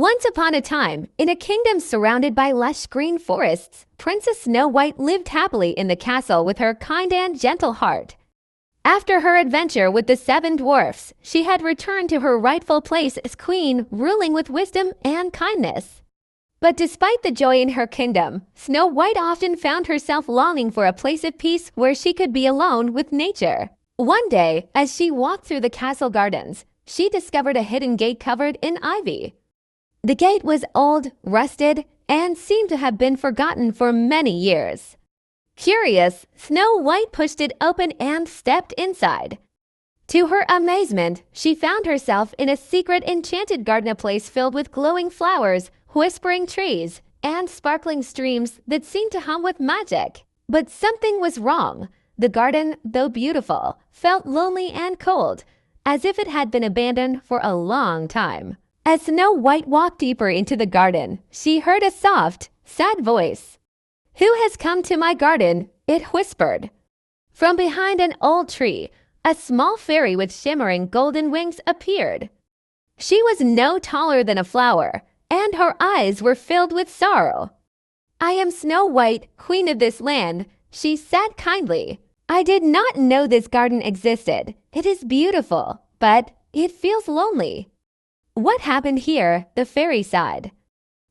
Once upon a time, in a kingdom surrounded by lush green forests, Princess Snow White lived happily in the castle with her kind and gentle heart. After her adventure with the Seven Dwarfs, she had returned to her rightful place as queen, ruling with wisdom and kindness. But despite the joy in her kingdom, Snow White often found herself longing for a place of peace where she could be alone with nature. One day, as she walked through the castle gardens, she discovered a hidden gate covered in ivy. The gate was old, rusted, and seemed to have been forgotten for many years. Curious, Snow White pushed it open and stepped inside. To her amazement, she found herself in a secret enchanted garden, a place filled with glowing flowers, whispering trees, and sparkling streams that seemed to hum with magic. But something was wrong. The garden, though beautiful, felt lonely and cold, as if it had been abandoned for a long time. As Snow White walked deeper into the garden, she heard a soft, sad voice. "Who has come to my garden?" it whispered. From behind an old tree, a small fairy with shimmering golden wings appeared. She was no taller than a flower, and her eyes were filled with sorrow. "I am Snow White, queen of this land," she said kindly. "I did not know this garden existed. It is beautiful, but it feels lonely." "What happened here?" the fairy sighed.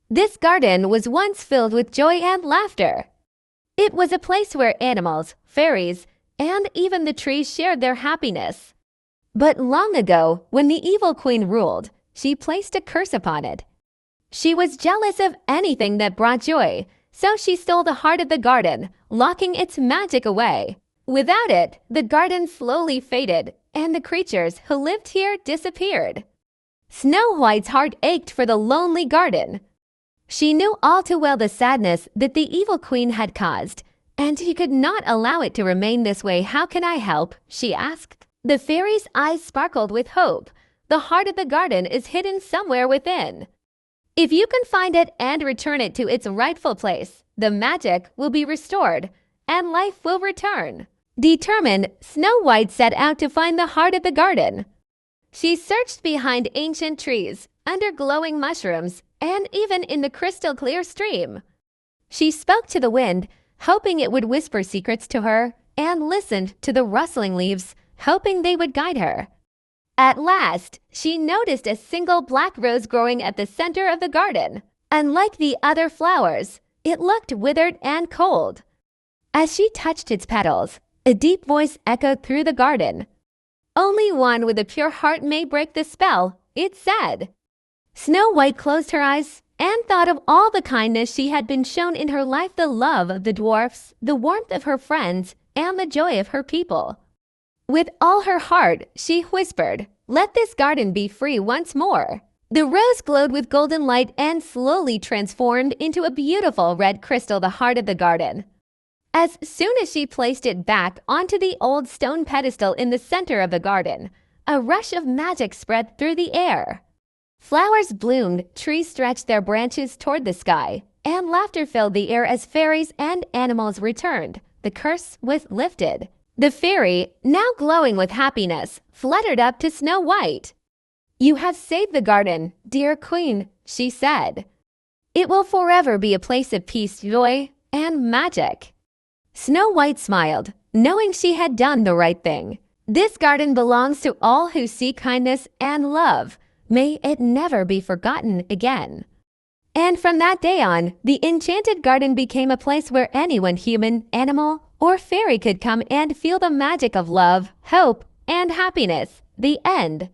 "This garden was once filled with joy and laughter. It was a place where animals, fairies, and even the trees shared their happiness. But long ago, when the evil queen ruled, she placed a curse upon it. She was jealous of anything that brought joy, so she stole the heart of the garden, locking its magic away. Without it, the garden slowly faded, and the creatures who lived here disappeared." Snow White's heart ached for the lonely garden. She knew all too well the sadness that the evil queen had caused, and she could not allow it to remain this way. "How can I help?" she asked. The fairy's eyes sparkled with hope. "The heart of the garden is hidden somewhere within. If you can find it and return it to its rightful place, the magic will be restored, and life will return." Determined, Snow White set out to find the heart of the garden. She searched behind ancient trees, under glowing mushrooms, and even in the crystal-clear stream. She spoke to the wind, hoping it would whisper secrets to her, and listened to the rustling leaves, hoping they would guide her. At last, she noticed a single black rose growing at the center of the garden. Unlike the other flowers, it looked withered and cold. As she touched its petals, a deep voice echoed through the garden. "Only one with a pure heart may break the spell," it said. Snow White closed her eyes and thought of all the kindness she had been shown in her life, the love of the dwarfs, the warmth of her friends, and the joy of her people. With all her heart, she whispered, "Let this garden be free once more." The rose glowed with golden light and slowly transformed into a beautiful red crystal, the heart of the garden. As soon as she placed it back onto the old stone pedestal in the center of the garden, a rush of magic spread through the air. Flowers bloomed, trees stretched their branches toward the sky, and laughter filled the air as fairies and animals returned. The curse was lifted. The fairy, now glowing with happiness, fluttered up to Snow White. "You have saved the garden, dear queen," she said. "It will forever be a place of peace, joy, and magic." Snow White smiled, knowing she had done the right thing. This garden belongs to all who seek kindness and love. May it never be forgotten again. And from that day on, the Enchanted Garden became a place where anyone, human, animal, or fairy, could come and feel the magic of love, hope, and happiness. The end.